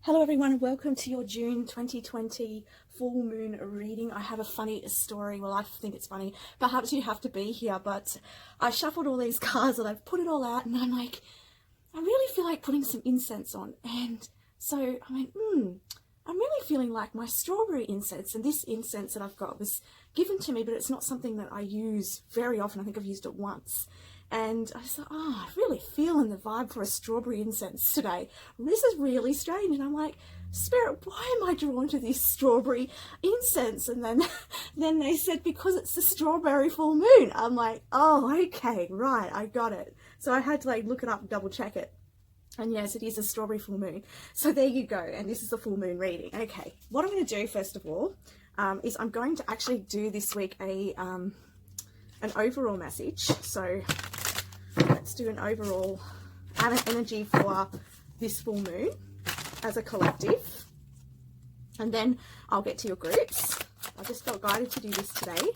Hello everyone, welcome to your June 2020 full moon reading. I have a funny story. Well, I think it's funny. Perhaps you have to be here, but I shuffled all these cards and I've put it all out and I'm like, I really feel like putting some incense on. And so I went, I'm really feeling like my strawberry incense. And this incense that I've got was given to me, but it's not something that I use very often. I think I've used it once. And I thought, I'm really feeling the vibe for a strawberry incense today. This is really strange. And I'm like, Spirit, why am I drawn to this strawberry incense? And then they said, because it's the strawberry full moon. I'm like, oh, okay, right, I got it. So I had to look it up and double check it. And yes, it is a strawberry full moon. So there you go. And this is the full moon reading. Okay, what I'm going to do first of all is I'm going to actually do this week an overall message. So let's do an overall energy for this full moon as a collective. And then I'll get to your groups. I just felt guided to do this today.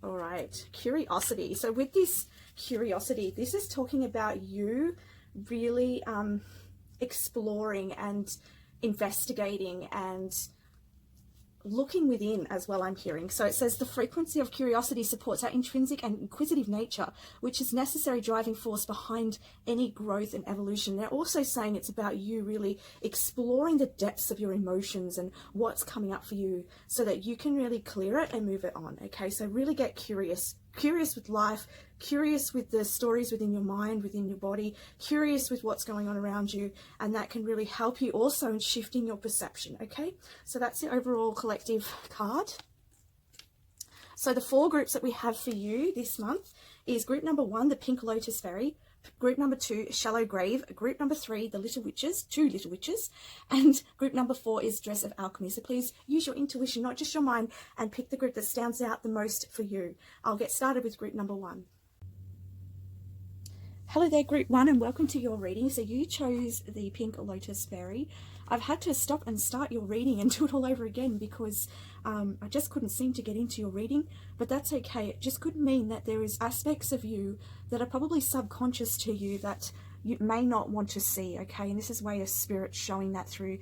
All right, curiosity. So with this curiosity, this is talking about you really exploring and investigating and looking within as well, I'm hearing. So it says the frequency of curiosity supports our intrinsic and inquisitive nature, which is necessary driving force behind any growth and evolution. They're also saying it's about you really exploring the depths of your emotions and what's coming up for you so that you can really clear it and move it on. Okay, so really get curious with life, curious with the stories within your mind, within your body, curious with what's going on around you, and that can really help you also in shifting your perception. Okay, so that's the overall collective card. So the 4 groups that we have for you this month is group number 1, the Pink Lotus Fairy, group number 2, Shallow Grave, group number 3, the Little Witches, 2 Little Witches, and group number 4 is Dress of Alchemy. So please use your intuition, not just your mind, and pick the group that stands out the most for you. I'll get started with group number 1. Hello there, group 1, and welcome to your reading. So you chose the Pink Lotus Fairy. I've had to stop and start your reading and do it all over again because I just couldn't seem to get into your reading, but that's okay. It just could mean that there is aspects of you that are probably subconscious to you that you may not want to see, okay? And this is way of Spirit showing that through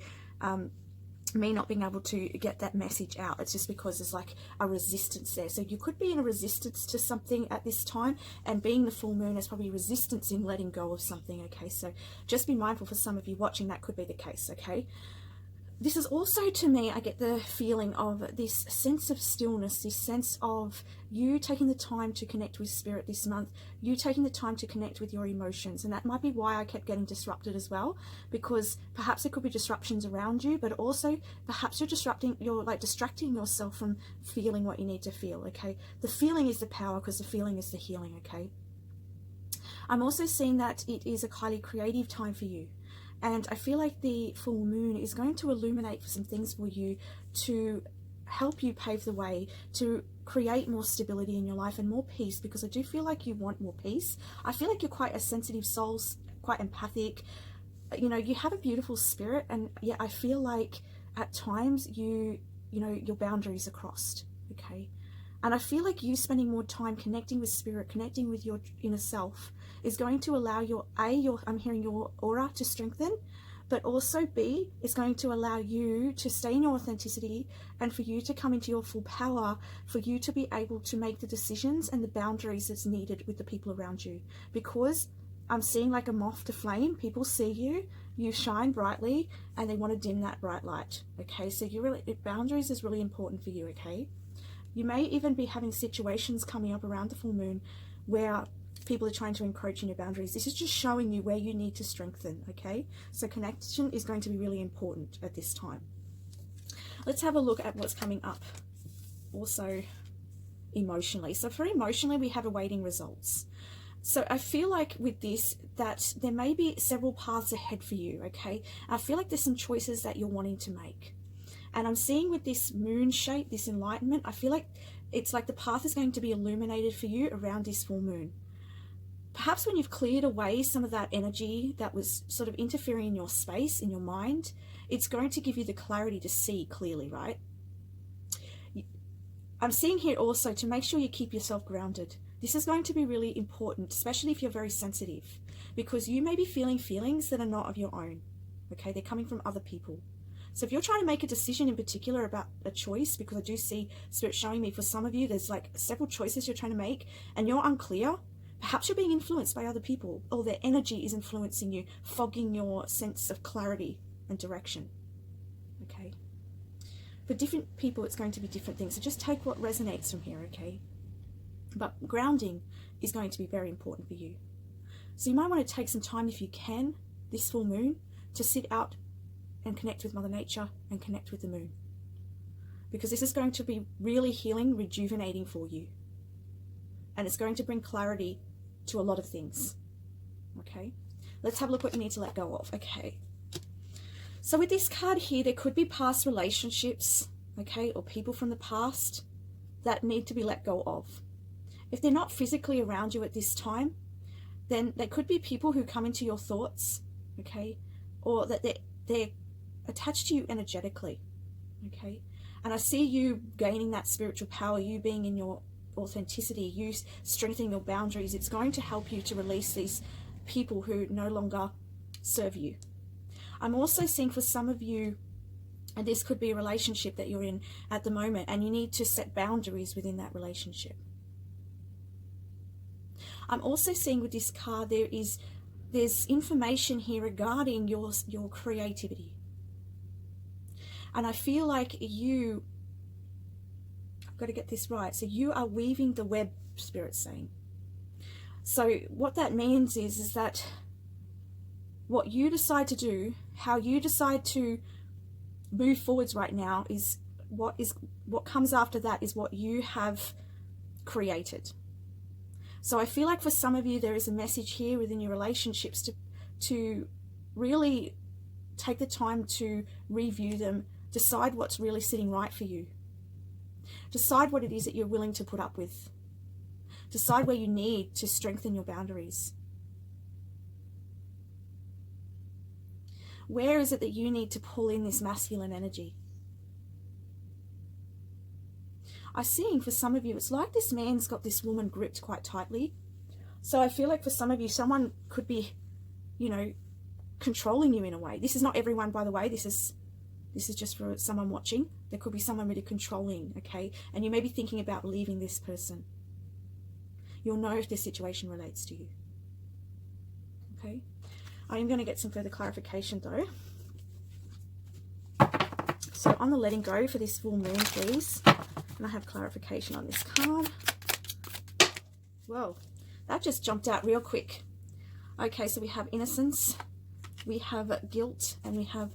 me not being able to get that message out. It's just because there's like a resistance there. So you could be in a resistance to something at this time, and being the full moon is probably resistance in letting go of something, okay? So just be mindful for some of you watching, that could be the case, okay? This is also, to me, I get the feeling of this sense of stillness, this sense of you taking the time to connect with Spirit this month, you taking the time to connect with your emotions. And that might be why I kept getting disrupted as well, because perhaps there could be disruptions around you, but also perhaps you're distracting yourself from feeling what you need to feel, okay? The feeling is the power, because the feeling is the healing, okay? I'm also seeing that it is a highly creative time for you. And I feel like the full moon is going to illuminate some things for you to help you pave the way to create more stability in your life and more peace, because I do feel like you want more peace. I feel like you're quite a sensitive soul, quite empathic. You know, you have a beautiful spirit, and yet I feel like at times your boundaries are crossed, okay? And I feel like you spending more time connecting with Spirit, connecting with your inner self, is going to allow I'm hearing your aura to strengthen, but also B, is going to allow you to stay in your authenticity and for you to come into your full power, for you to be able to make the decisions and the boundaries that's needed with the people around you. Because I'm seeing like a moth to flame. People see you, you shine brightly, and they want to dim that bright light, okay? So boundaries is really important for you, okay? You may even be having situations coming up around the full moon where people are trying to encroach on your boundaries. This is just showing you where you need to strengthen, okay? So connection is going to be really important at this time. Let's have a look at what's coming up also emotionally. So for emotionally, we have awaiting results. So I feel like with this, that there may be several paths ahead for you, okay? I feel like there's some choices that you're wanting to make. And I'm seeing with this moon shape, this enlightenment, I feel like it's like the path is going to be illuminated for you around this full moon. Perhaps when you've cleared away some of that energy that was sort of interfering in your space, in your mind, it's going to give you the clarity to see clearly, right? I'm seeing here also to make sure you keep yourself grounded. This is going to be really important, especially if you're very sensitive, because you may be feeling feelings that are not of your own. Okay, they're coming from other people. So if you're trying to make a decision in particular about a choice, because I do see Spirit showing me for some of you, there's like several choices you're trying to make and you're unclear, perhaps you're being influenced by other people, or their energy is influencing you, fogging your sense of clarity and direction. Okay. For different people, it's going to be different things. So just take what resonates from here, okay? But grounding is going to be very important for you. So you might want to take some time, if you can, this full moon, to sit out and connect with Mother Nature and connect with the moon. Because this is going to be really healing, rejuvenating for you. And it's going to bring clarity to a lot of things. Okay? Let's have a look what you need to let go of. Okay. So with this card here, there could be past relationships, okay, or people from the past that need to be let go of. If they're not physically around you at this time, then there could be people who come into your thoughts, okay, or that they're attached to you energetically, okay. And I see you gaining that spiritual power, you being in your authenticity, you strengthening your boundaries. It's going to help you to release these people who no longer serve you. I'm also seeing for some of you, and this could be a relationship that you're in at the moment, and you need to set boundaries within that relationship. I'm also seeing with this card there's information here regarding your creativity. And I feel like I've got to get this right, so you are weaving the web, Spirit's saying. So what that means is that what you decide to do, how you decide to move forwards right now, is what comes after that is what you have created. So I feel like for some of you there is a message here within your relationships to really take the time to review them, decide what's really sitting right for you. Decide what it is that you're willing to put up with. Decide where you need to strengthen your boundaries. Where is it that you need to pull in this masculine energy? I'm seeing for some of you, it's like this man's got this woman gripped quite tightly. So I feel like for some of you, someone could be, controlling you in a way. This is not everyone, by the way. This is just for someone watching. There could be someone really controlling, okay? And you may be thinking about leaving this person. You'll know if this situation relates to you. Okay? I am going to get some further clarification though. So on the letting go for this full moon, please. And I have clarification on this card. Whoa, that just jumped out real quick. Okay, so we have innocence, we have guilt, and we have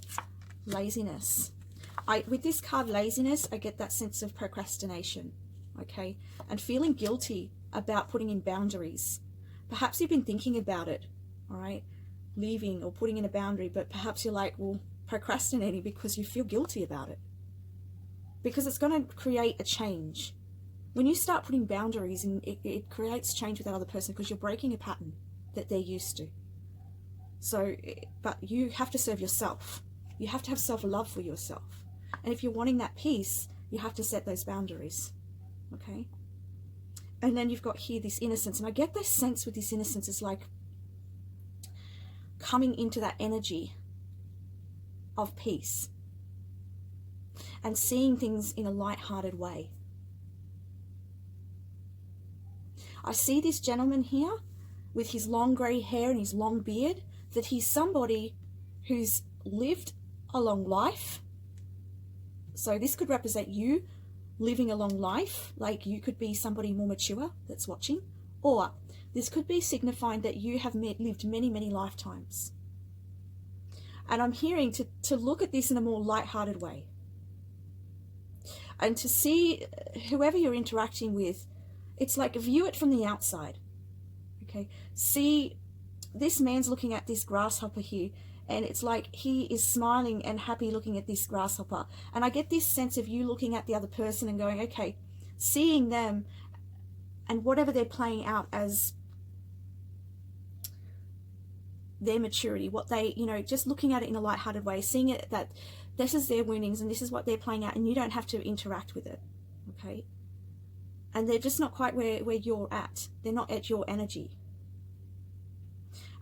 laziness. With this card, laziness, I get that sense of procrastination, okay? And feeling guilty about putting in boundaries. Perhaps you've been thinking about it, all right? Leaving or putting in a boundary, but perhaps you're like, well, procrastinating because you feel guilty about it. Because it's going to create a change. When you start putting boundaries, and it creates change with that other person because you're breaking a pattern that they're used to. So, but you have to serve yourself. You have to have self-love for yourself. And if you're wanting that peace, you have to set those boundaries. Okay? And then you've got here this innocence. And I get this sense with this innocence is like coming into that energy of peace and seeing things in a light-hearted way. I see this gentleman here with his long grey hair and his long beard, that he's somebody who's lived a long life. So this could represent you living a long life, like you could be somebody more mature that's watching, or this could be signifying that you have lived many, many lifetimes. And I'm hearing to look at this in a more light-hearted way. And to see whoever you're interacting with, it's like view it from the outside. Okay, see this man's looking at this grasshopper here, and it's like he is smiling and happy looking at this grasshopper. And I get this sense of you looking at the other person and going, okay, seeing them and whatever they're playing out as their maturity, what they, just looking at it in a lighthearted way, seeing it that this is their winnings and this is what they're playing out, and you don't have to interact with it, okay? And they're just not quite where you're at. They're not at your energy.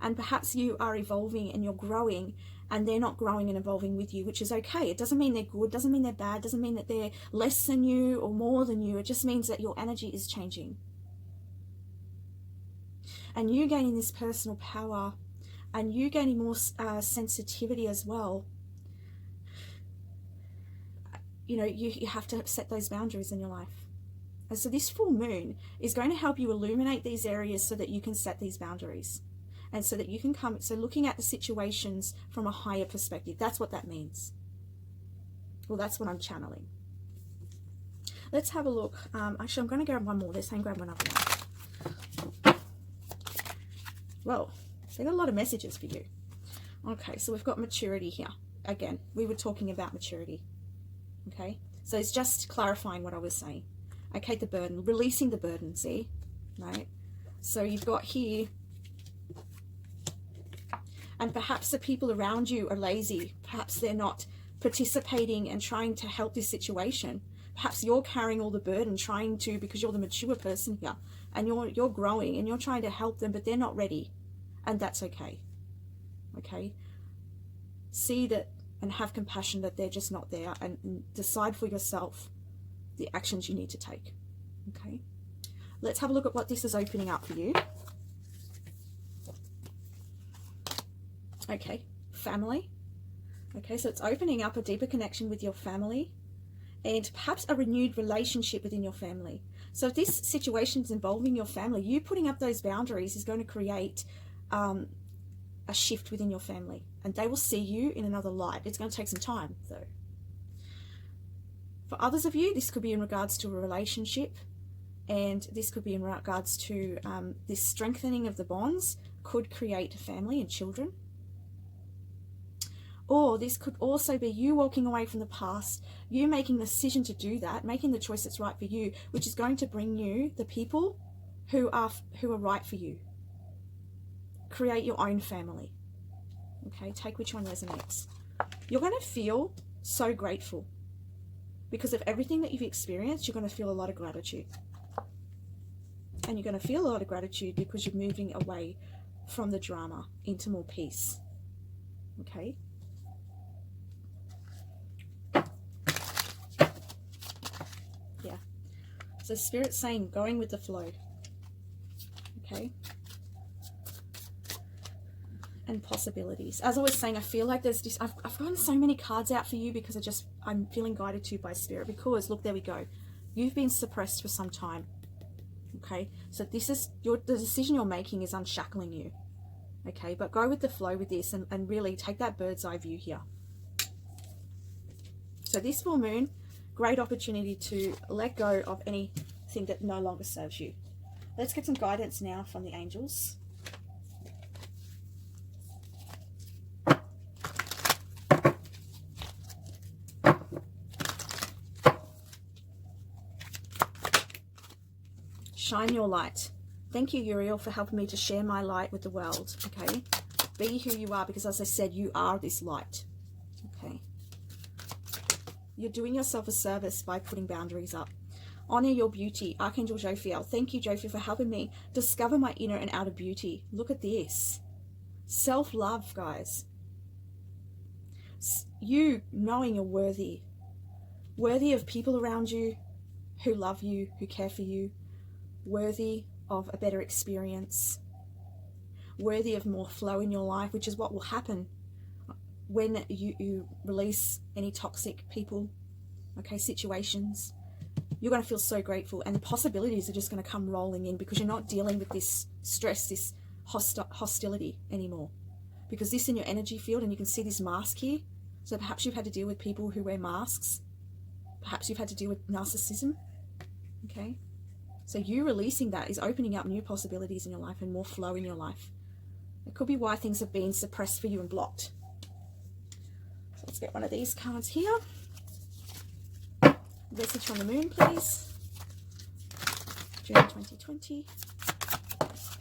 And perhaps you are evolving and you're growing, and they're not growing and evolving with you, which is okay. It doesn't mean they're good, doesn't mean they're bad, doesn't mean that they're less than you or more than you. It just means that your energy is changing. And you gaining this personal power, and you gaining more sensitivity as well. You know, you have to set those boundaries in your life. And so this full moon is going to help you illuminate these areas so that you can set these boundaries. And so that you can come, so looking at the situations from a higher perspective. That's what that means. Well, that's what I'm channeling. Let's have a look. Actually, I'm going to grab one more. Let's grab one other one. Well, they got a lot of messages for you. Okay, so we've got maturity here. Again, we were talking about maturity. Okay, so it's just clarifying what I was saying. Okay, the burden, releasing the burden, see? Right? So you've got here, and perhaps the people around you are lazy. Perhaps they're not participating and trying to help this situation. Perhaps you're carrying all the burden, trying to, because you're the mature person here, and you're growing and you're trying to help them, but they're not ready, and that's okay. Okay, see that and have compassion that they're just not there, and decide for yourself the actions you need to take. Okay, let's have a look at what this is opening up for you. Okay, family. Okay, so it's opening up a deeper connection with your family, and perhaps a renewed relationship within your family. So if this situation is involving your family, you putting up those boundaries is going to create a shift within your family, and they will see you in another light. It's going to take some time though. For others of you, this could be in regards to a relationship, and this could be in regards to this strengthening of the bonds could create family and children. Or this could also be you walking away from the past, you making the decision to do that, making the choice that's right for you, which is going to bring you the people who are right for you. Create your own family. Okay, take which one resonates. You're going to feel so grateful because of everything that you've experienced. You're going to feel a lot of gratitude, and you're going to feel a lot of gratitude because you're moving away from the drama into more peace. Okay. Yeah. So Spirit's saying going with the flow. Okay. And possibilities. As I was saying, I feel like there's just, I've gotten so many cards out for you because I'm feeling guided to by Spirit, because look, there we go. You've been suppressed for some time. Okay. So this is the decision you're making is unshackling you. Okay. But go with the flow with this, and really take that bird's eye view here. So this full moon, great opportunity to let go of anything that no longer serves you. Let's get some guidance now from the angels. Shine your light. Thank you, Uriel, for helping me to share my light with the world. Okay. Be who you are, because as I said, you are this light. Okay. You're doing yourself a service by putting boundaries up. Honor your beauty. Archangel Raphael. Thank you, Raphael, for helping me discover my inner and outer beauty. Look at this. Self-love, guys. You knowing you're worthy. Worthy of people around you who love you, who care for you. Worthy of a better experience, worthy of more flow in your life, which is what will happen when you release any toxic people, okay, situations. You're going to feel so grateful, and the possibilities are just going to come rolling in because you're not dealing with this stress, this hostility anymore, because this in your energy field, and you can see this mask here. So perhaps you've had to deal with people who wear masks. Perhaps you've had to deal with narcissism. Okay. So you releasing that is opening up new possibilities in your life and more flow in your life. It could be why things have been suppressed for you and blocked. So let's get one of these cards here. Message from the moon, please. June 2020.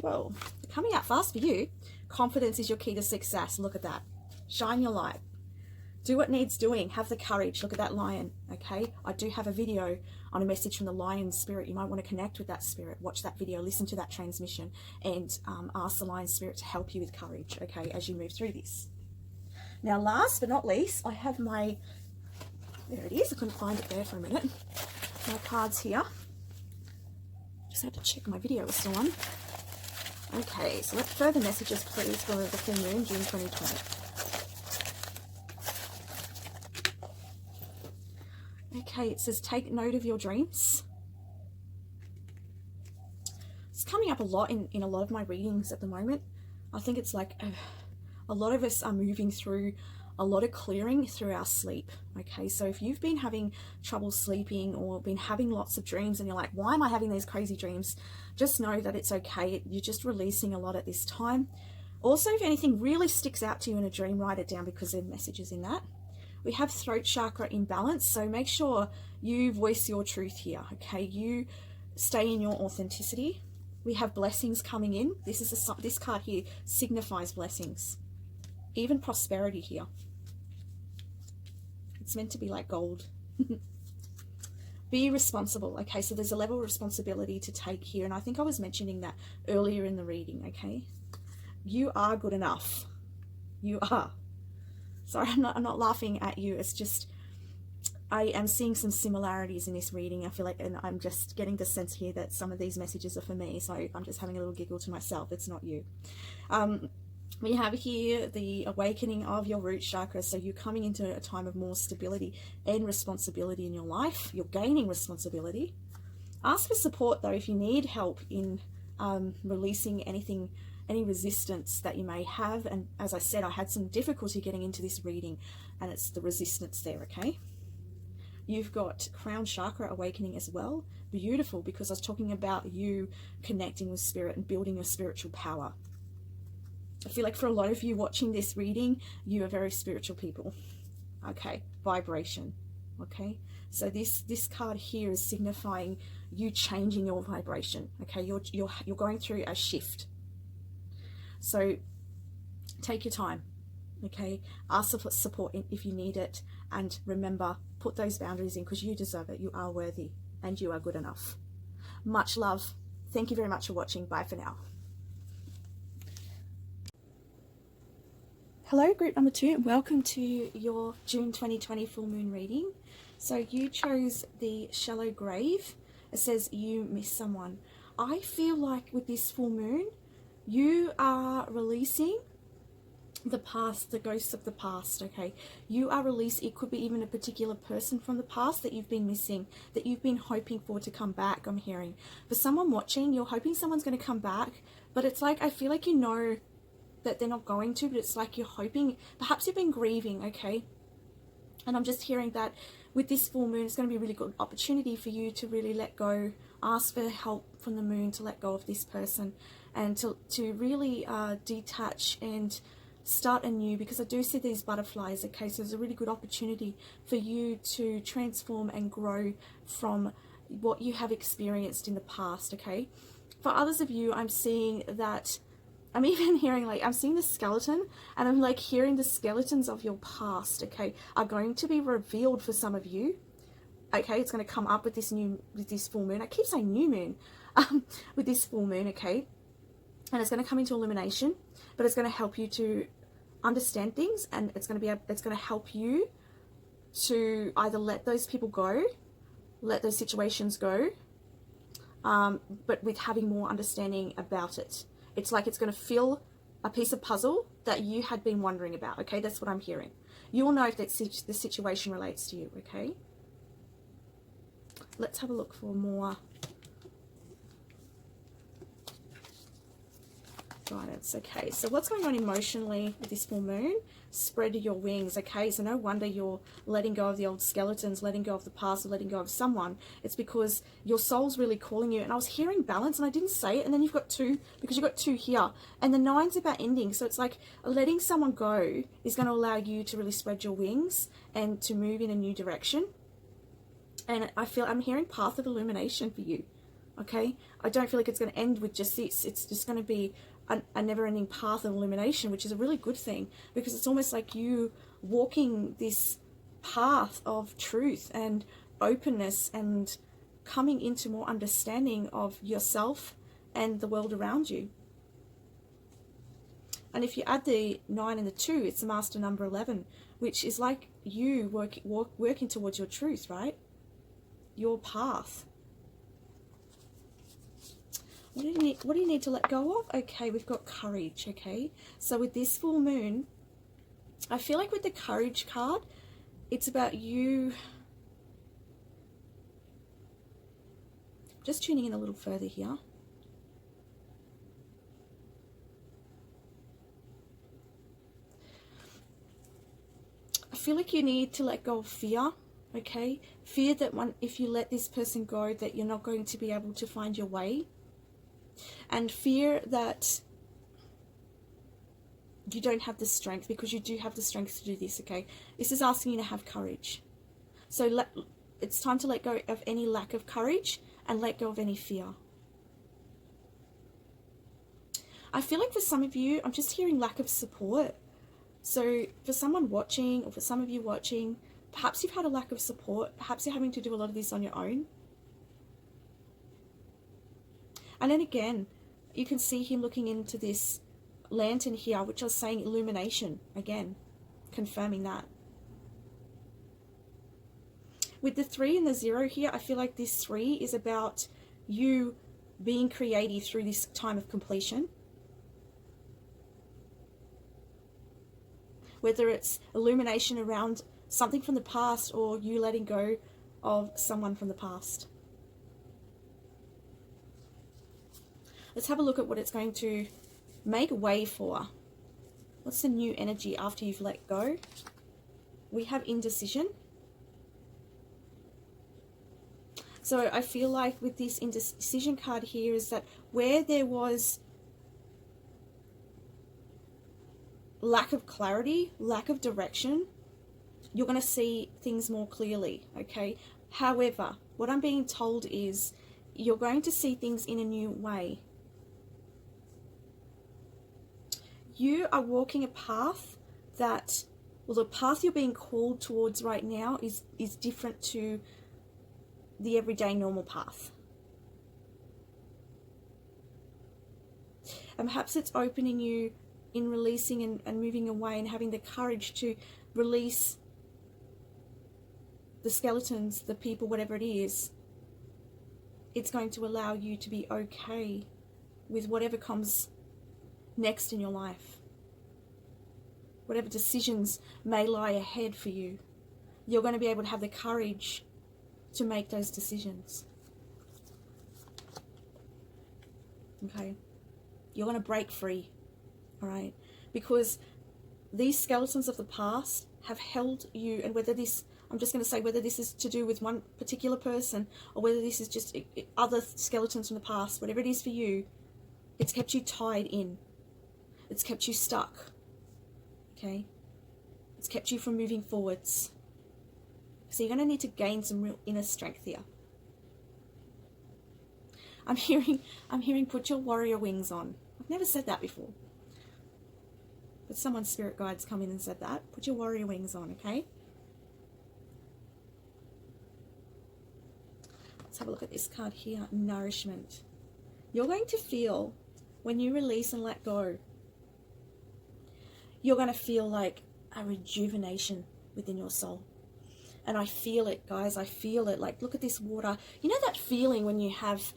Whoa, coming out fast for you. Confidence is your key to success. Look at that. Shine your light. Do what needs doing. Have the courage. Look at that lion. Okay, I do have a video on a message from the lion spirit. You might want to connect with that spirit. Watch that video, listen to that transmission, and ask the lion spirit to help you with courage, okay, as you move through this. Now, last but not least, I have my, there it is, I couldn't find it there for a minute, my cards here. Just had to check my video was still on. Okay, so let's further messages, please, for the full moon, June 2020. Okay, it says, take note of your dreams. It's coming up a lot in a lot of my readings at the moment. I think it's like a lot of us are moving through a lot of clearing through our sleep. Okay, so if you've been having trouble sleeping or been having lots of dreams and you're like, why am I having these crazy dreams? Just know that it's okay. You're just releasing a lot at this time. Also, if anything really sticks out to you in a dream, write it down because there are messages in that. We have throat chakra imbalance, so make sure you voice your truth here. Okay, you stay in your authenticity. We have blessings coming in. This card here signifies blessings, even prosperity here. It's meant to be like gold. Be responsible. Okay, so there's a level of responsibility to take here, and I think I was mentioning that earlier in the reading. Okay, you are good enough. You are. Sorry, I'm not laughing at you. It's just I am seeing some similarities in this reading. I feel like, and I'm just getting the sense here that some of these messages are for me, so I'm just having a little giggle to myself. It's not you. We have here the awakening of your root chakra, so you're coming into a time of more stability and responsibility in your life. You're gaining responsibility. Ask for support, though, if you need help in releasing anything, any resistance that you may have. And as I said, I had some difficulty getting into this reading, and it's the resistance there, okay? You've got crown chakra awakening as well. Beautiful, because I was talking about you connecting with spirit and building your spiritual power. I feel like for a lot of you watching this reading, you are very spiritual people. Okay, vibration. Okay, so this card here is signifying you changing your vibration. Okay, you're going through a shift. So take your time. Okay, ask for support if you need it, and remember, put those boundaries in because you deserve it. You are worthy and you are good enough. Much love. Thank you very much for watching. Bye for now. Hello, group number 2, and welcome to your June 2020 full moon reading. So you chose the shallow grave. It says you miss someone. I feel like with this full moon, you are releasing the past, the ghosts of the past. Okay, you are releasing, it could be even a particular person from the past that you've been missing, that you've been hoping for to come back. I'm hearing for someone watching, you're hoping someone's going to come back, but it's like I feel like you know that they're not going to, but it's like you're hoping, perhaps you've been grieving. Okay, and I'm just hearing that with this full moon, it's going to be a really good opportunity for you to really let go, ask for help from the moon to let go of this person, and to really detach and start anew, because I do see these butterflies. Okay, so there's a really good opportunity for you to transform and grow from what you have experienced in the past. Okay, for others of you, I'm seeing that, I'm even hearing, like, I'm seeing the skeleton, and I'm like hearing the skeletons of your past, okay, are going to be revealed for some of you. Okay, it's going to come up with this full moon. I keep saying new moon, with this full moon, okay, and it's going to come into illumination, but it's going to help you to understand things, and it's going to help you to either let those people go, let those situations go, but with having more understanding about it. It's like it's going to fill a piece of puzzle that you had been wondering about. Okay, that's what I'm hearing. You will know if the situation relates to you. Okay, let's have a look for more guidance. Okay, so what's going on emotionally with this full moon? Spread your wings. Okay, so no wonder you're letting go of the old skeletons, letting go of the past, or letting go of someone. It's because your soul's really calling you. And I was hearing balance, and I didn't say it, and then you've got 2, because you've got 2 here, and the 9's about ending. So it's like letting someone go is going to allow you to really spread your wings and to move in a new direction. And I'm hearing path of illumination for you. Okay, I don't feel like it's going to end with just this. It's just going to be a never-ending path of illumination, which is a really good thing, because it's almost like you walking this path of truth and openness and coming into more understanding of yourself and the world around you. And if you add the 9 and the 2, it's the master number 11, which is like you working towards your truth, right? Your path. What do you need to let go of? Okay, we've got courage, okay? So with this full moon, I feel like with the courage card, it's about you just tuning in a little further here. I feel like you need to let go of fear, okay? Fear that if you let this person go, that you're not going to be able to find your way. And fear that you don't have the strength, because you do have the strength to do this, okay? This is asking you to have courage. So it's time to let go of any lack of courage and let go of any fear. I feel like for some of you, I'm just hearing lack of support. So for someone watching, or for some of you watching, perhaps you've had a lack of support. Perhaps you're having to do a lot of this on your own. And then again, you can see him looking into this lantern here, which I was saying illumination. Again, confirming that. With the 3 and the 0 here, I feel like this 3 is about you being creative through this time of completion. Whether it's illumination around something from the past, or you letting go of someone from the past. Let's have a look at what it's going to make way for. What's the new energy after you've let go? We have indecision. So I feel like with this indecision card here is that where there was lack of clarity, lack of direction, you're going to see things more clearly, okay? However, what I'm being told is you're going to see things in a new way. You are walking a path that, well, the path you're being called towards right now is different to the everyday normal path. And perhaps it's opening you in releasing and moving away and having the courage to release the skeletons, the people, whatever it is. It's going to allow you to be okay with whatever comes next in your life. Whatever decisions may lie ahead for you, you're going to be able to have the courage to make those decisions. Okay? You're going to break free. All right? Because these skeletons of the past have held you, and whether this, I'm just going to say, whether this is to do with one particular person or whether this is just other skeletons from the past, whatever it is for you, it's kept you tied in. It's kept you stuck. Okay? It's kept you from moving forwards. So you're going to need to gain some real inner strength here. I'm hearing put your warrior wings on. I've never said that before. But someone's spirit guides come in and said that. Put your warrior wings on, okay? Let's have a look at this card here. Nourishment. You're going to feel, when you release and let go, you're going to feel like a rejuvenation within your soul. And I feel it, guys. I feel it. Like, look at this water. You know that feeling when you have,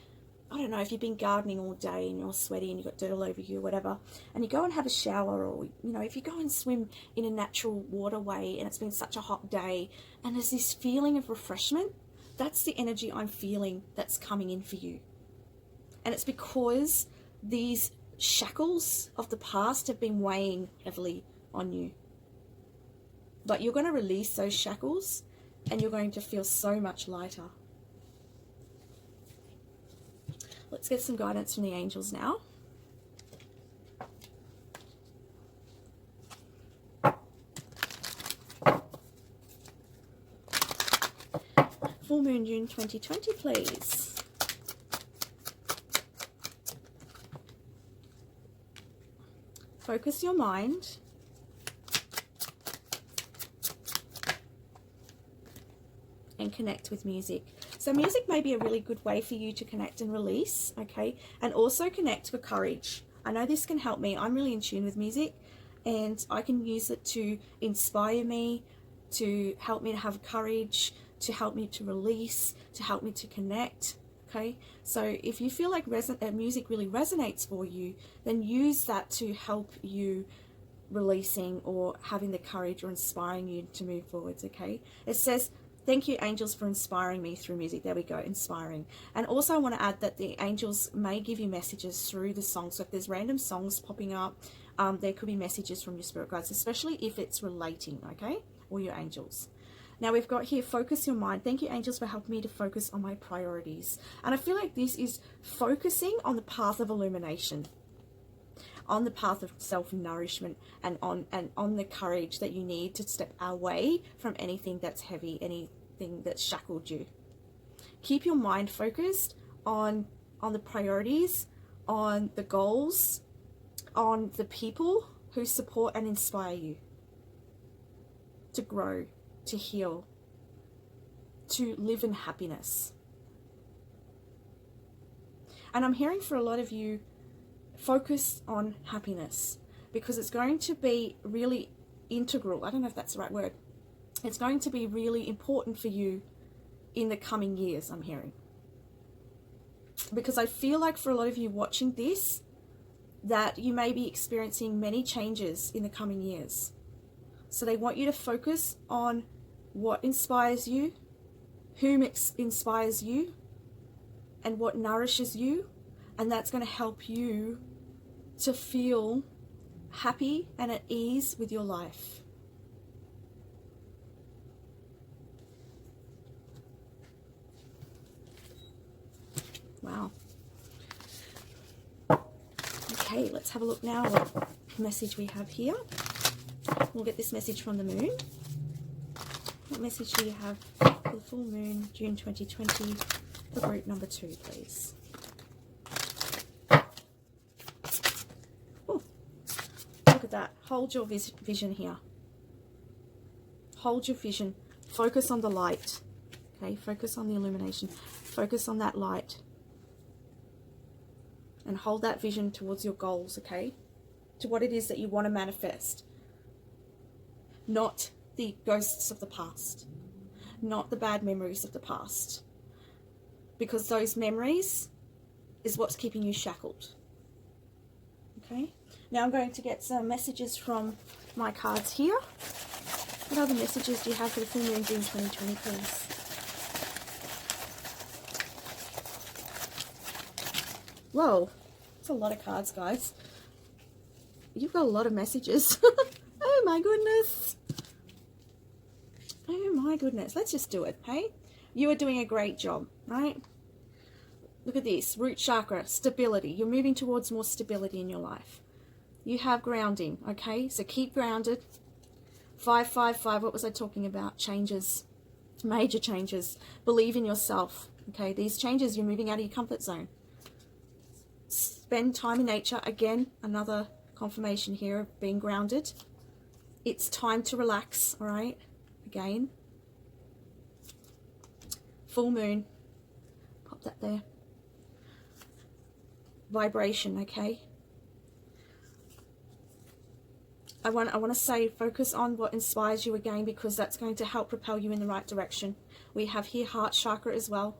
I don't know, if you've been gardening all day and you're sweaty and you've got dirt all over you or whatever, and you go and have a shower, or, you know, if you go and swim in a natural waterway and it's been such a hot day and there's this feeling of refreshment, that's the energy I'm feeling that's coming in for you. And it's because these shackles of the past have been weighing heavily on you. But you're going to release those shackles and you're going to feel so much lighter. Let's get some guidance from the angels now. Full moon June 2020, please. Focus your mind. And connect with music. So music may be a really good way for you to connect and release, okay? And also connect for courage. I know this can help me. I'm really in tune with music, and I can use it to inspire me, to help me to have courage, to help me to release, to help me to connect. Okay, so if you feel like music really resonates for you, then use that to help you releasing or having the courage or inspiring you to move forwards. Okay, it says, thank you, angels, for inspiring me through music. There we go, inspiring. And also I want to add that the angels may give you messages through the song. So if there's random songs popping up, there could be messages from your spirit guides, especially if it's relating, okay, or your angels. Now we've got here, focus your mind. Thank you, angels, for helping me to focus on my priorities. And I feel like this is focusing on the path of illumination, on the path of self-nourishment, and on the courage that you need to step away from anything that's heavy, anything that's shackled you. Keep your mind focused on the priorities, on the goals, on the people who support and inspire you to grow, to heal, to live in happiness. And I'm hearing for a lot of you, focus on happiness, because it's going to be really integral. I don't know if that's the right word. It's going to be really important for you in the coming years, I'm hearing. Because I feel like for a lot of you watching this, that you may be experiencing many changes in the coming years. So they want you to focus on what inspires you, whom inspires you, and what nourishes you. And that's going to help you to feel happy and at ease with your life. Wow. Okay, let's have a look now what message we have here. We'll get this message from the moon. What message do you have for the full moon, June 2020, for group number 2, please? Oh, look at that. Hold your vision here. Hold your vision. Focus on the light. Okay, focus on the illumination. Focus on that light. And hold that vision towards your goals, okay? To what it is that you want to manifest. Not the ghosts of the past. Not the bad memories of the past. Because those memories is what's keeping you shackled. Okay? Now I'm going to get some messages from my cards here. What other messages do you have for the full moon, June 2020, please? Whoa, that's a lot of cards, guys. You've got a lot of messages. Oh my goodness. Oh my goodness. Let's just do it, hey? You are doing a great job, right? Look at this. Root chakra, stability. You're moving towards more stability in your life. You have grounding, okay? So keep grounded. 555, what was I talking about? Changes. Major changes. Believe in yourself, okay? These changes, you're moving out of your comfort zone. Spend time in nature. Again, another confirmation here of being grounded. It's time to relax, all right? Again. Full moon. Pop that there. Vibration, okay? I want to say focus on what inspires you again, because that's going to help propel you in the right direction. We have here heart chakra as well.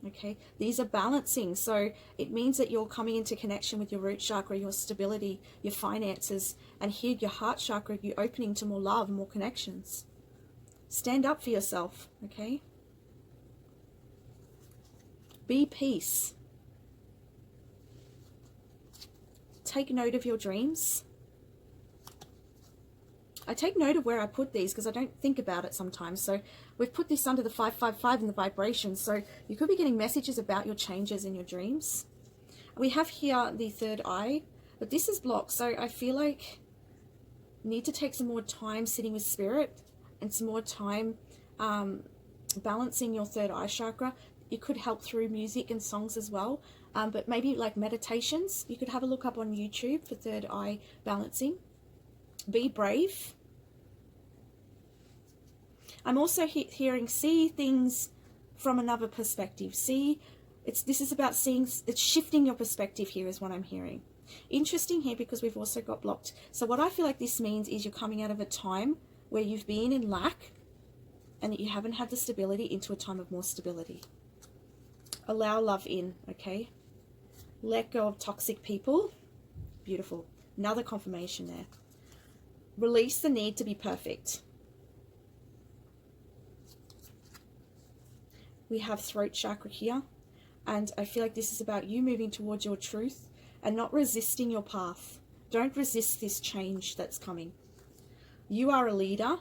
Okay, these are balancing, so it means that you're coming into connection with your root chakra, your stability, your finances, and here your heart chakra, you're opening to more love, more connections. Stand up for yourself, okay? Be peace. Take note of your dreams. I take note of where I put these because I don't think about it sometimes. So we've put this under the 555 in the vibration. So you could be getting messages about your changes in your dreams. We have here the third eye, but this is blocked. So I feel like you need to take some more time sitting with spirit and some more time balancing your third eye chakra. It could help through music and songs as well. But maybe like meditations. You could have a look up on YouTube for third eye balancing. Be brave. I'm also hearing see things from another perspective. This is about seeing, it's shifting your perspective here is what I'm hearing. Interesting here because we've also got blocked. So what I feel like this means is you're coming out of a time where you've been in lack and that you haven't had the stability into a time of more stability. Allow love in, okay? Let go of toxic people. Beautiful. Another confirmation there. Release the need to be perfect. We have throat chakra here. And I feel like this is about you moving towards your truth and not resisting your path. Don't resist this change that's coming. You are a leader.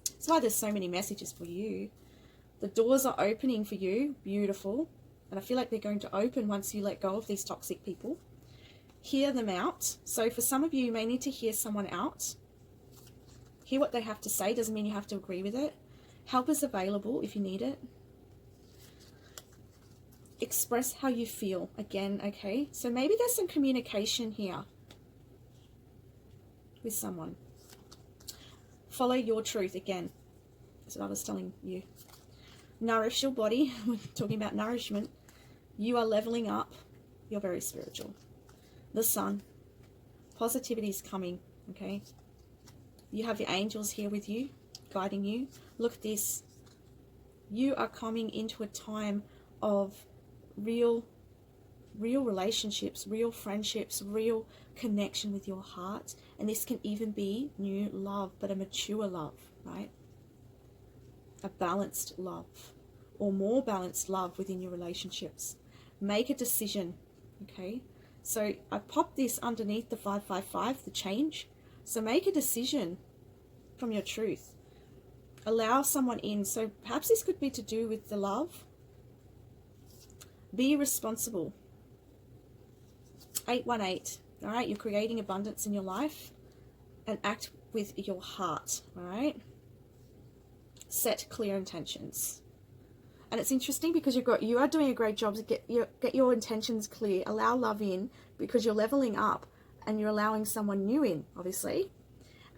That's why there's so many messages for you. The doors are opening for you. Beautiful. And I feel like they're going to open once you let go of these toxic people. Hear them out. So for some of you, you may need to hear someone out. Hear what they have to say. Doesn't mean you have to agree with it. Help is available if you need it. Express how you feel. Again, okay? So maybe there's some communication here with someone. Follow your truth. Again, that's what I was telling you. Nourish your body. We're talking about nourishment. You are leveling up. You're very spiritual. The sun. Positivity is coming, okay? You have your angels here with you, guiding you. Look at this. You are coming into a time of real relationships, real friendships, real connection with your heart. And this can even be new love, but a mature love, right? A balanced love or more balanced love within your relationships. Make a decision, okay? So I popped this underneath the 555, the change. So make a decision from your truth. Allow someone in. So perhaps this could be to do with the love. Be responsible. 818, all right? You're creating abundance in your life and act with your heart, all right? Set clear intentions. And it's interesting because you are doing a great job to get your intentions clear. Allow love in because you're leveling up and you're allowing someone new in, obviously.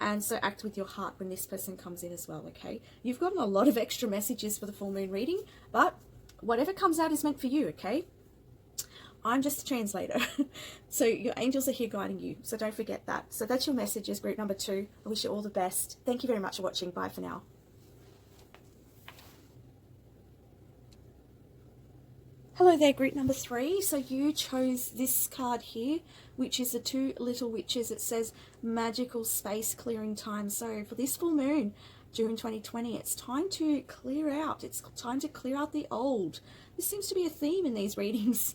And so act with your heart when this person comes in as well, okay? You've gotten a lot of extra messages for the full moon reading, but whatever comes out is meant for you, okay? I'm just a translator. So your angels are here guiding you. So don't forget that. So that's your messages, group number 2. I wish you all the best. Thank you very much for watching. Bye for now. Hello there, group number 3. So you chose this card here, which is the 2 little witches. It says magical space clearing time. So for this full moon, June 2020, it's time to clear out. It's time to clear out the old. This seems to be a theme in these readings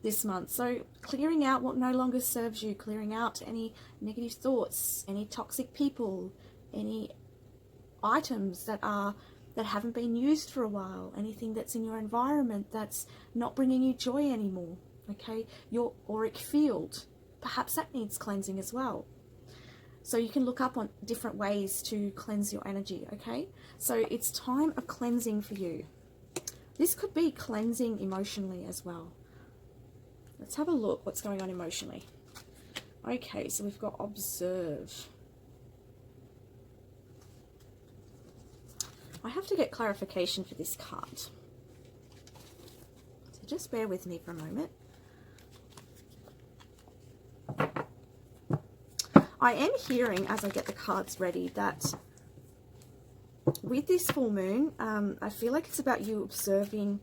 this month. So clearing out what no longer serves you, clearing out any negative thoughts, any toxic people, any items that haven't been used for a while, anything that's in your environment that's not bringing you joy anymore, okay? Your auric field, perhaps that needs cleansing as well. So you can look up on different ways to cleanse your energy, okay? So it's time of cleansing for you. This could be cleansing emotionally as well. Let's have a look what's going on emotionally. Okay, so we've got observe. I have to get clarification for this card. So just bear with me for a moment. I am hearing, as I get the cards ready, that with this full moon, I feel like it's about you observing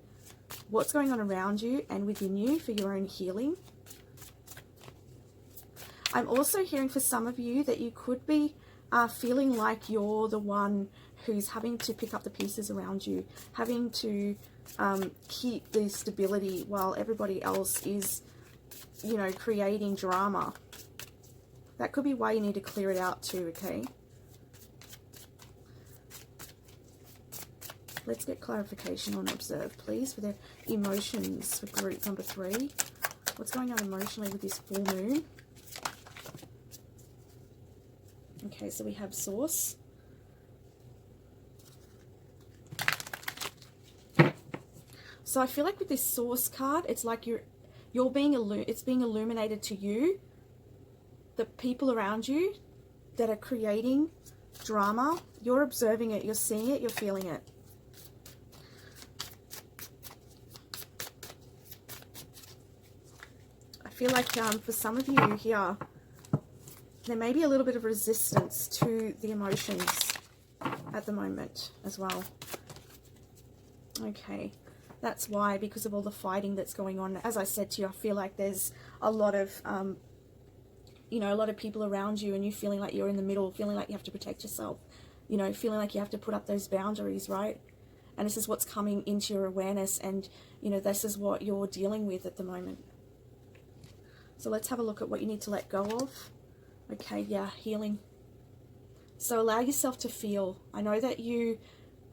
what's going on around you and within you for your own healing. I'm also hearing for some of you that you could be feeling like you're the one who's having to pick up the pieces around you, having to keep the stability while everybody else is, you know, creating drama. That could be why you need to clear it out too, okay? Let's get clarification on observe, please, for the emotions for group number 3. What's going on emotionally with this full moon? Okay, so we have source. So I feel like with this source card, it's like you're being illuminated to you. The people around you that are creating drama, you're observing it, you're seeing it, you're feeling it. feel like for some of you here, there may be a little bit of resistance to the emotions at the moment as well. Okay, that's why, because of all the fighting that's going on. As I said to you, I feel like there's a lot of, you know, a lot of people around you, and you feeling like you're in the middle, feeling like you have to protect yourself, you know, feeling like you have to put up those boundaries, right? And this is what's coming into your awareness, and, you know, this is what you're dealing with at the moment. So let's have a look at what you need to let go of. Okay, yeah, healing. So allow yourself to feel. I know that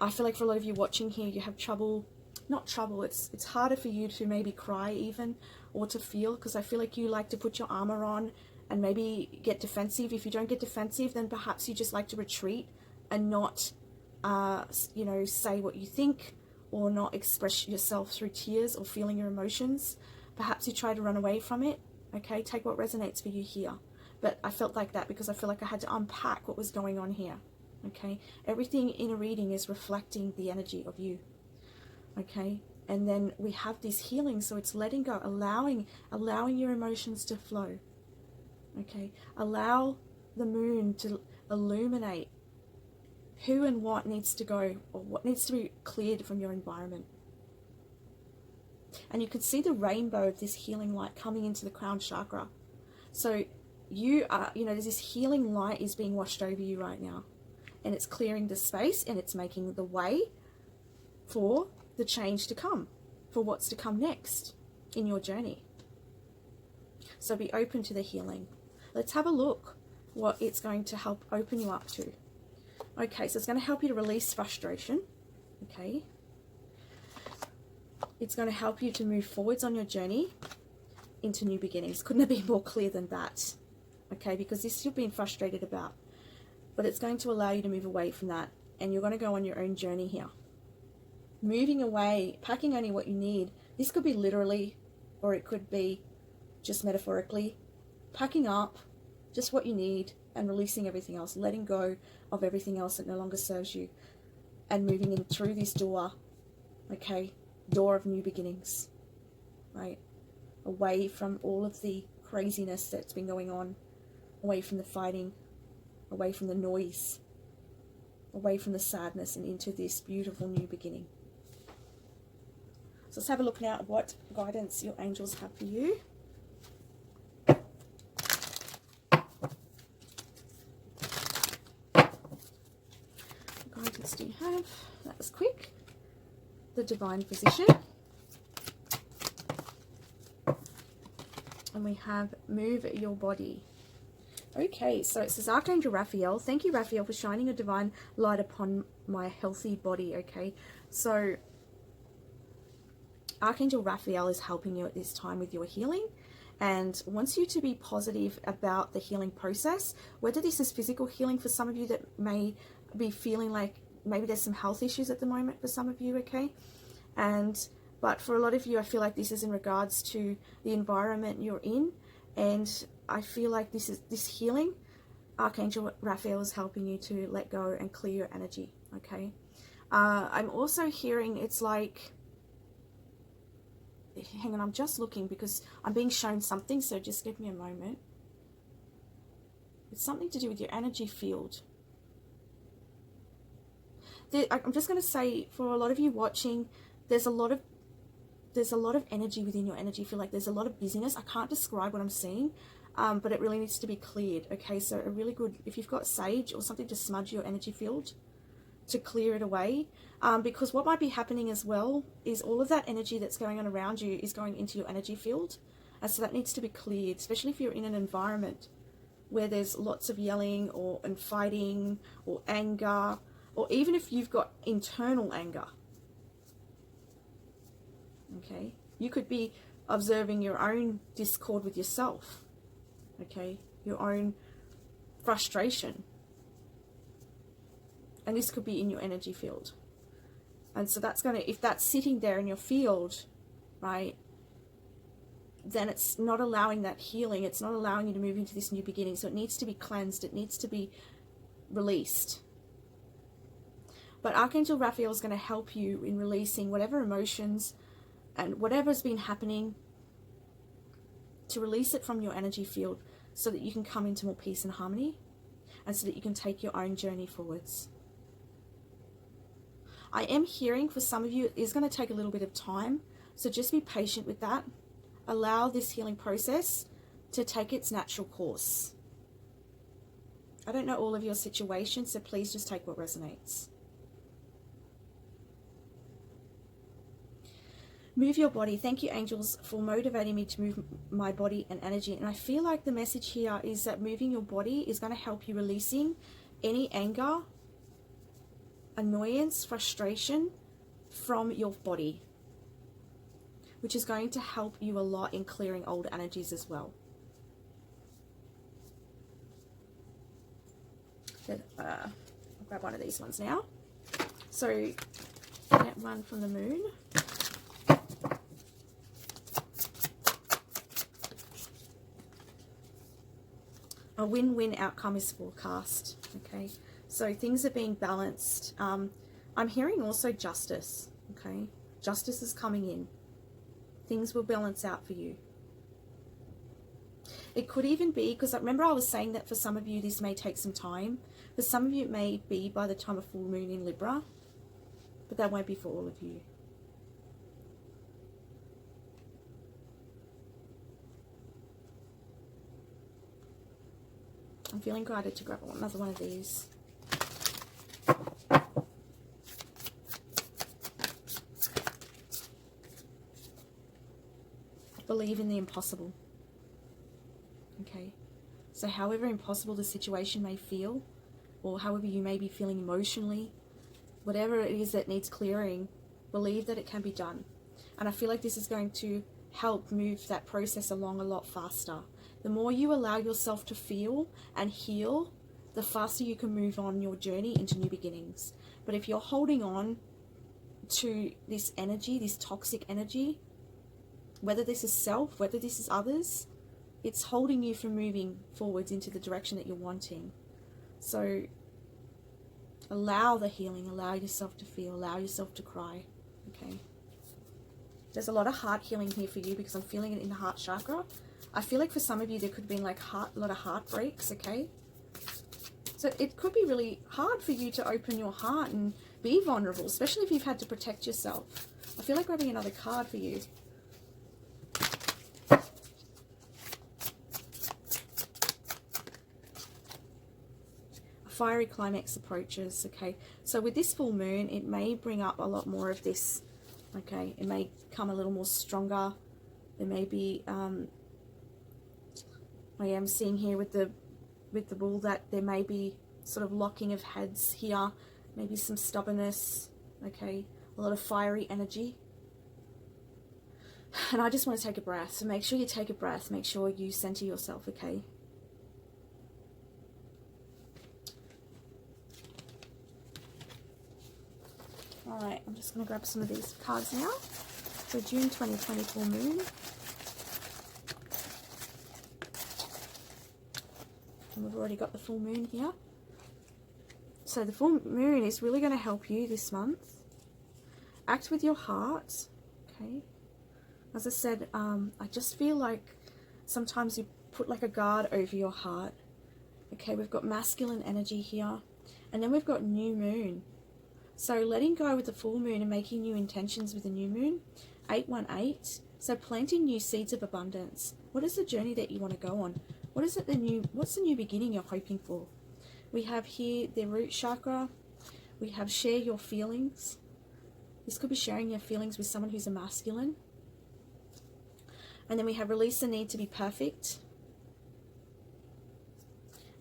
I feel like for a lot of you watching here, you have trouble, not trouble, it's harder for you to maybe cry even, or to feel, because I feel like you like to put your armor on and maybe get defensive. If you don't get defensive, then perhaps you just like to retreat and not, you know, say what you think, or not express yourself through tears or feeling your emotions. Perhaps you try to run away from it. Okay, take what resonates for you here. But I felt like that because I feel like I had to unpack what was going on here. Okay, everything in a reading is reflecting the energy of you. Okay, and then we have this healing, so it's letting go, allowing your emotions to flow. Okay, allow the moon to illuminate who and what needs to go, or what needs to be cleared from your environment. And you can see the rainbow of this healing light coming into the crown chakra. So you are, you know, there's this healing light is being washed over you right now, and it's clearing the space, and it's making the way for the change to come, for what's to come next in your journey. So be open to the healing. Let's have a look what it's going to help open you up to. Okay, so it's going to help you to release frustration. Okay, it's going to help you to move forwards on your journey into new beginnings. Couldn't it be more clear than that? Okay, because this you've been frustrated about, but it's going to allow you to move away from that, and you're going to go on your own journey here. Moving away, packing only what you need. This could be literally, or it could be just metaphorically. Packing up just what you need and releasing everything else, letting go of everything else that no longer serves you, and moving in through this door, okay, door of new beginnings, right? Away from all of the craziness that's been going on, away from the fighting, away from the noise, away from the sadness, and into this beautiful new beginning. So let's have a look now at what guidance your angels have for you. What guidance do you have? That was quick. The divine position. And we have move your body. Okay, so it says, Archangel Raphael, thank you, Raphael, for shining a divine light upon my healthy body. Okay, so Archangel Raphael is helping you at this time with your healing, and wants you to be positive about the healing process, whether this is physical healing for some of you that may be feeling like maybe there's some health issues at the moment for some of you, okay? But for a lot of you, I feel like this is in regards to the environment you're in, and I feel like this healing, Archangel Raphael is helping you to let go and clear your energy, okay? I'm also hearing it's like, hang on, I'm just looking because I'm being shown something, so just give me a moment. It's something to do with your energy field. I'm just going to say, for a lot of you watching, there's a lot of energy within your energy field. Like there's a lot of busyness. I can't describe what I'm seeing, but it really needs to be cleared. Okay, so a really good, if you've got sage or something to smudge your energy field to clear it away, because what might be happening as well is all of that energy that's going on around you is going into your energy field, and so that needs to be cleared, especially if you're in an environment where there's lots of yelling and fighting or anger, or even if you've got internal anger. Okay, you could be observing your own discord with yourself, okay, your own frustration, and this could be in your energy field. And so that's going to, if that's sitting there in your field, right, then it's not allowing that healing, it's not allowing you to move into this new beginning. So it needs to be cleansed, it needs to be released. But Archangel Raphael is going to help you in releasing whatever emotions and whatever's been happening to release it from your energy field so that you can come into more peace and harmony, and so that you can take your own journey forwards. I am hearing for some of you it is going to take a little bit of time, so just be patient with that. Allow this healing process to take its natural course. I don't know all of your situations, so please just take what resonates. Move your body. Thank you, angels, for motivating me to move my body and energy. And I feel like the message here is that moving your body is going to help you releasing any anger, annoyance, frustration from your body, which is going to help you a lot in clearing old energies as well. I'll grab one of these ones now. So, get one from the moon. A win-win outcome is forecast. Okay, so things are being balanced. I'm hearing also justice. Okay, justice is coming in. Things will balance out for you. It could even be, because I remember I was saying that for some of you this may take some time. For some of you it may be by the time of full moon in Libra, but that won't be for all of you. I'm feeling guided to grab another one of these. Believe in the impossible. Okay, so however impossible the situation may feel, or however you may be feeling emotionally, whatever it is that needs clearing, believe that it can be done. And I feel like this is going to help move that process along a lot faster. The more you allow yourself to feel and heal, the faster you can move on your journey into new beginnings. But if you're holding on to this energy, this toxic energy, whether this is self, whether this is others, it's holding you from moving forwards into the direction that you're wanting. So allow the healing, allow yourself to feel, allow yourself to cry. Okay. There's a lot of heart healing here for you because I'm feeling it in the heart chakra. I feel like for some of you there could have been like a lot of heartbreaks, okay? So it could be really hard for you to open your heart and be vulnerable, especially if you've had to protect yourself. I feel like grabbing another card for you. A fiery climax approaches, okay? So with this full moon, it may bring up a lot more of this, okay? It may come a little more stronger. There may be, I am seeing here with the bull that there may be sort of locking of heads here, maybe some stubbornness, okay? A lot of fiery energy. And I just want to take a breath. So make sure you take a breath. Make sure you center yourself, okay? Alright, I'm just going to grab some of these cards now. So June 2024 moon. And we've already got the full moon here. So the full moon is really going to help you this month. Act with your heart, okay? As I said, I just feel like sometimes you put like a guard over your heart. Okay, we've got masculine energy here. And then we've got new moon. So letting go with the full moon and making new intentions with the new moon. 818. So planting new seeds of abundance. What is the journey that you want to go on? What's the new beginning you're hoping for? We have here the root chakra. We have share your feelings. This could be sharing your feelings with someone who's a masculine. And then we have release the need to be perfect.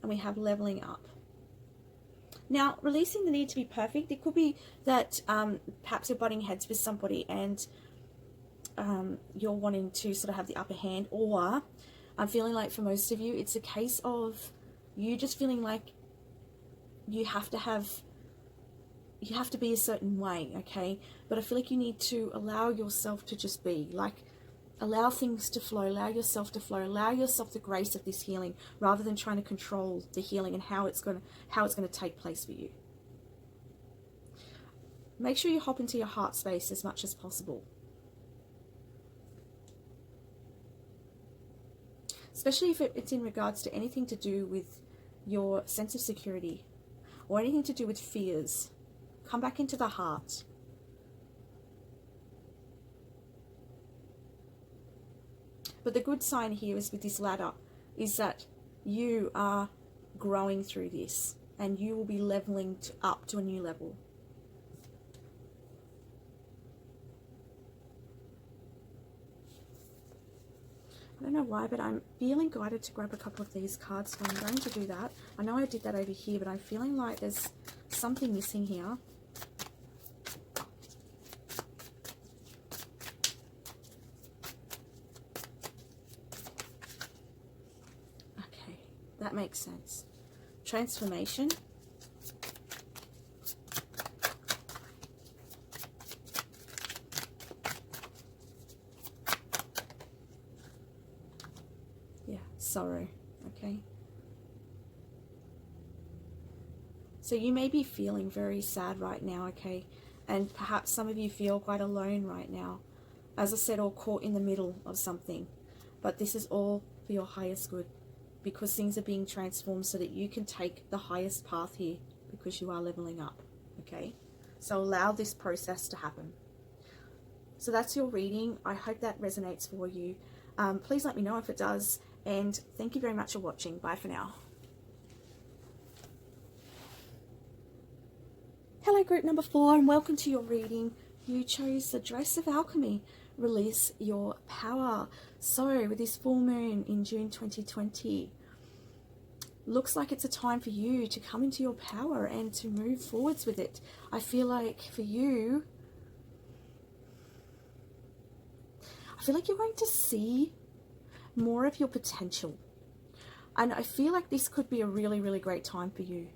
And we have leveling up. Now, releasing the need to be perfect, it could be that perhaps you're butting heads with somebody and you're wanting to sort of have the upper hand, or I'm feeling like for most of you, it's a case of you just feeling like you have to be a certain way, okay? But I feel like you need to allow yourself to just be, like, allow things to flow, allow yourself to flow, allow yourself the grace of this healing, rather than trying to control the healing and how it's going to take place for you. Make sure you hop into your heart space as much as possible. especially if it's in regards to anything to do with your sense of security or anything to do with fears. Come back into the heart. But the good sign here is with this ladder is that you are growing through this and you will be leveling up to a new level. I don't know why, but I'm feeling guided to grab a couple of these cards, so I'm going to do that. I know I did that over here, but I'm feeling like there's something missing here. Okay, that makes sense. Transformation. Sorrow. Okay, so you may be feeling very sad right now, okay, and perhaps some of you feel quite alone right now, as I said, or caught in the middle of something. But this is all for your highest good, because things are being transformed so that you can take the highest path here, because you are leveling up. Okay, so allow this process to happen. So that's your reading. I hope that resonates for you. Please let me know if it does. And thank you very much for watching. Bye for now. Hello, group number 4, and welcome to your reading. You chose the Dress of Alchemy. Release your power. So, with this full moon in June 2020, looks like it's a time for you to come into your power and to move forwards with it. I feel like for you, you're going to see more of your potential, and I feel like this could be a really, really great time for you.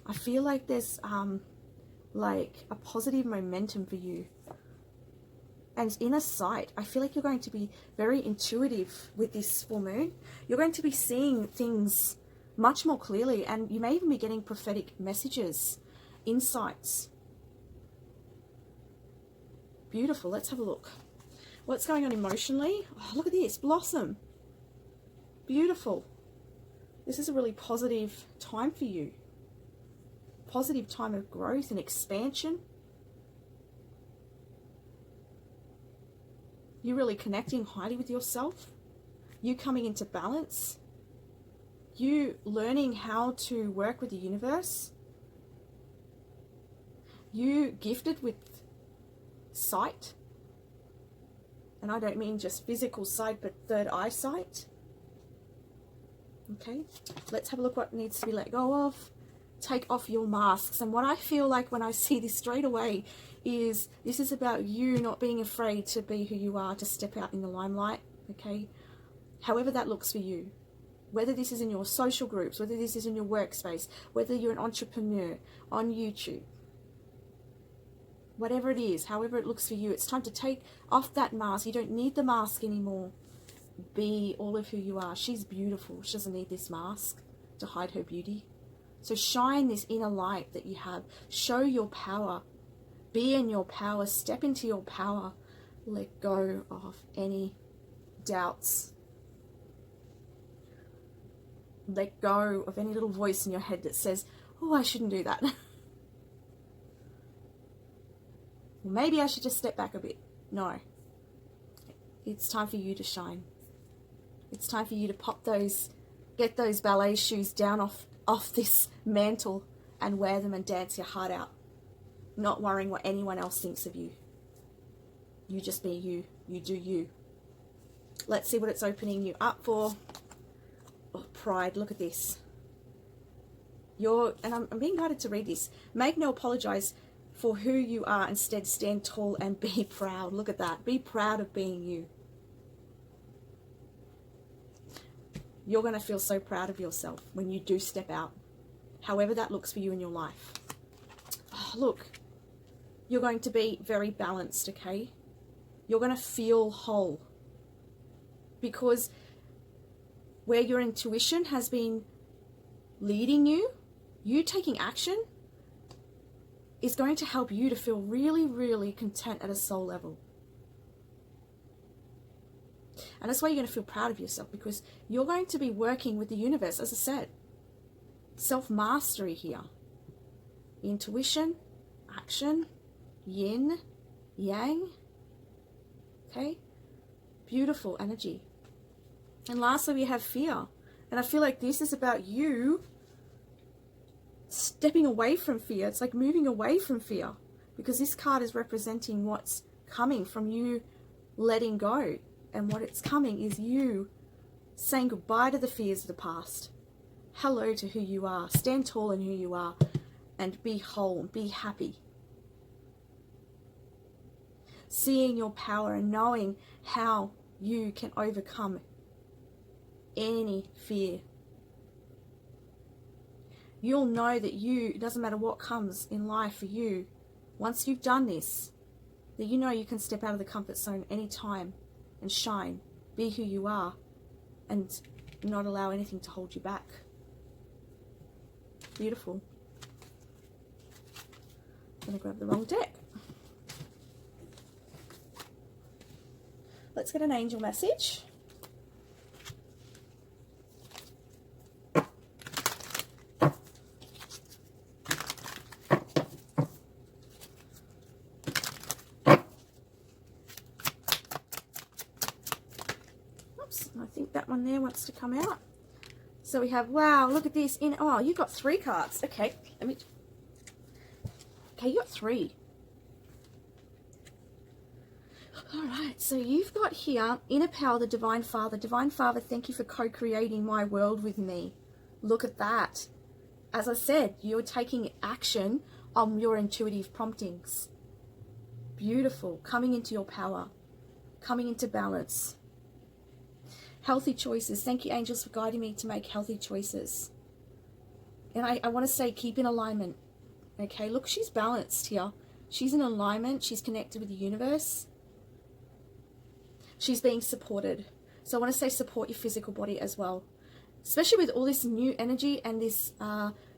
I feel like there's like a positive momentum for you, and inner sight. I feel like you're going to be very intuitive with this full moon. You're going to be seeing things much more clearly, and you may even be getting prophetic messages, insights. Beautiful. Let's have a look. What's going on emotionally? Oh, look at this. Blossom. Beautiful. This is a really positive time for you. Positive time of growth and expansion. You really connecting highly with yourself. You coming into balance. You learning how to work with the universe. You gifted with sight. And I don't mean just physical sight, but third eye sight. Okay, let's have a look what needs to be let go of. Take off your masks. And what I feel like when I see this straight away is this is about you not being afraid to be who you are, to step out in the limelight. Okay, however that looks for you. Whether this is in your social groups, whether this is in your workspace, whether you're an entrepreneur on YouTube. Whatever it is, however it looks for you, it's time to take off that mask. You don't need the mask anymore. Be all of who you are. She's beautiful. She doesn't need this mask to hide her beauty. So shine this inner light that you have. Show your power. Be in your power. Step into your power. Let go of any doubts. Let go of any little voice in your head that says, oh, I shouldn't do that. Well, maybe I should just step back a bit. No. It's time for you to shine. It's time for you to pop those, get those ballet shoes down off this mantle and wear them and dance your heart out. Not worrying what anyone else thinks of you. You just be you. You do you. Let's see what it's opening you up for. Oh, pride. Look at this. And I'm being guided to read this. Make no apologize for who you are. Instead, stand tall and be proud. Look at that. Be proud of being you. You're going to feel so proud of yourself when you do step out, however that looks for you in your life. Oh, look, you're going to be very balanced, okay? You're going to feel whole, because where your intuition has been leading you, you taking action is going to help you to feel really, really content at a soul level. And that's why you're going to feel proud of yourself, because you're going to be working with the universe, as I said. Self-mastery here. Intuition, action, yin, yang. Okay? Beautiful energy. And lastly, we have fear. And I feel like this is about you stepping away from fear. It's like moving away from fear, because this card is representing what's coming from you letting go. And what it's coming is you saying goodbye to the fears of the past. Hello to who you are. Stand tall in who you are and be whole, be happy. Seeing your power and knowing how you can overcome any fear. You'll know that it doesn't matter what comes in life for you, once you've done this, that you know you can step out of the comfort zone anytime and shine, be who you are, and not allow anything to hold you back. Beautiful. I'm going to grab the wrong deck. Let's get an angel message. Oops, I think that one there wants to come out. So we have, wow, look at this. Oh, you got 3 cards. Okay, okay, you got 3. All right, so you've got here, inner power, the Divine Father. Divine Father, thank you for co-creating my world with me. Look at that. As I said, you're taking action on your intuitive promptings. Beautiful. Coming into your power. Coming into balance. Healthy choices. Thank you, angels, for guiding me to make healthy choices. And I want to say, keep in alignment. Okay, look, she's balanced here. She's in alignment. She's connected with the universe. She's being supported. So I want to say support your physical body as well. Especially with all this new energy and this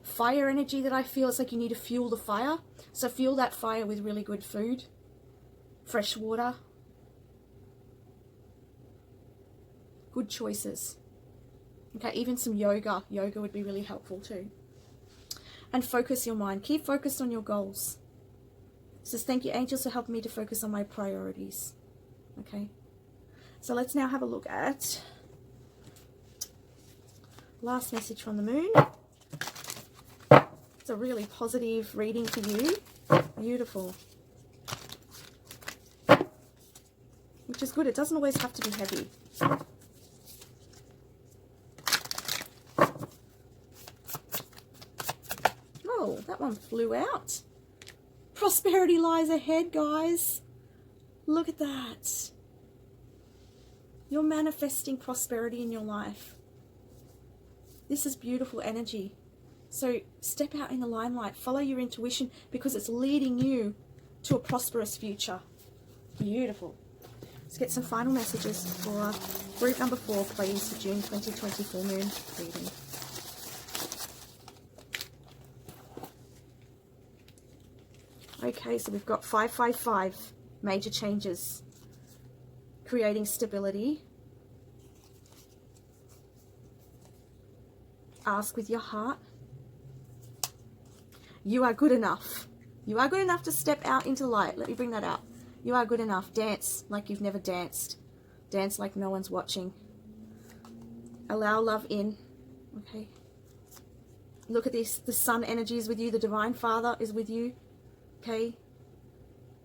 fire energy that I feel. It's like you need to fuel the fire. So fuel that fire with really good food. Fresh water. Good choices. Okay, even some yoga. Yoga would be really helpful too. And focus your mind. Keep focused on your goals. It says, thank you, angels, for helping me to focus on my priorities. Okay. So let's now have a look at last message from the moon. It's a really positive reading for you. Beautiful. Which is good. It doesn't always have to be heavy. Oh, that one flew out. Prosperity lies ahead, guys. Look at that. You're manifesting prosperity in your life. This is beautiful energy. So step out in the limelight. Follow your intuition, because it's leading you to a prosperous future. Beautiful. Let's get some final messages for group number 4, please, for June 2024 moon reading. Okay, so we've got 555, major changes. Creating stability. Ask with your heart. You are good enough. You are good enough to step out into light. Let me bring that out. You are good enough. Dance like you've never danced. Dance like no one's watching. Allow love in. Okay. Look at this. The sun energy is with you. The Divine Father is with you. Okay.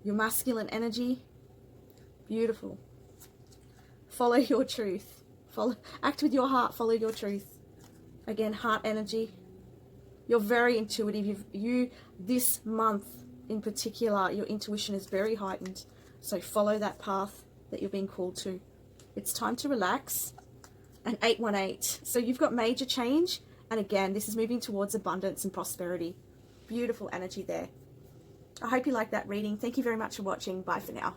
Your masculine energy. Beautiful. Follow your truth. Act with your heart. Follow your truth. Again, heart energy. You're very intuitive. This month in particular, your intuition is very heightened. So follow that path that you're being called to. It's time to relax. And 818. So you've got major change. And again, this is moving towards abundance and prosperity. Beautiful energy there. I hope you like that reading. Thank you very much for watching. Bye for now.